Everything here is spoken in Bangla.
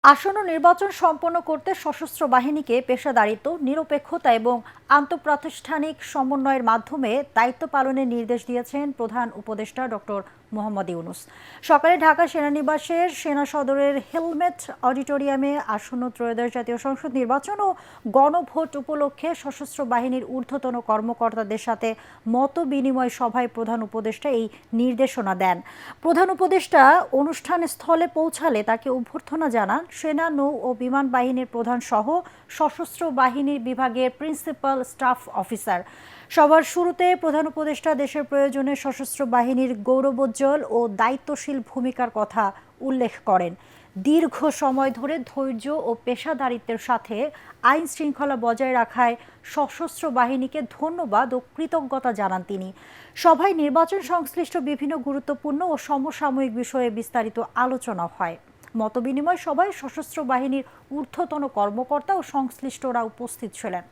আসন্ন নির্বাচন সম্পন্ন করতে সশস্ত্র বাহিনীকে পেশাদারিত্ব, নিরপেক্ষতা এবং আন্তঃপ্রাতিষ্ঠানিক সমন্বয়ের মাধ্যমে দায়িত্ব পালনের নির্দেশ দিয়েছেন প্রধান উপদেষ্টা ডক্টর মোহাম্মদ ইউনূস। সকালে ঢাকা সেনানিবাসের সেনা সদরের হেলমেট অডিটোরিয়ামে আসন্ন ত্রয়োদশ জাতীয় সংসদ নির্বাচন ও গণভোট উপলক্ষে সশস্ত্র বাহিনীর ঊর্ধ্বতন কর্মকর্তাদের সাথে মত বিনিময় সভায় প্রধান উপদেষ্টা এই নির্দেশনা দেন। প্রধান উপদেষ্টা অনুষ্ঠান স্থলে পৌঁছালে তাকে অভ্যর্থনা জানান সেনা, নৌ ও বিমান বাহিনীর প্রধান সহ সশস্ত্র বাহিনীর বিভাগের প্রিন্সিপাল স্টাফ অফিসার। সবার শুরুতে প্রধান উপদেষ্টা দেশের প্রয়োজনে সশস্ত্র বাহিনীর গৌরবোজ্জ্বল ও দায়িত্বশীল ভূমিকার কথা উল্লেখ করেন। দীর্ঘ সময় ধরে ধৈর্য ও পেশাদারিত্বের সাথে আইন শৃঙ্খলা বজায় রাখায় সশস্ত্র বাহিনীকে ধন্যবাদ ও কৃতজ্ঞতা জানান তিনি। সভায় নির্বাচন সংশ্লিষ্ট বিভিন্ন গুরুত্বপূর্ণ ও সমসাময়িক বিষয়ে বিস্তারিত আলোচনা হয়। মতবিনিময় সভায় সশস্ত্র বাহিনীর ঊর্ধ্বতন কর্মকর্তা ও সংশ্লিষ্টরা উপস্থিত ছিলেন।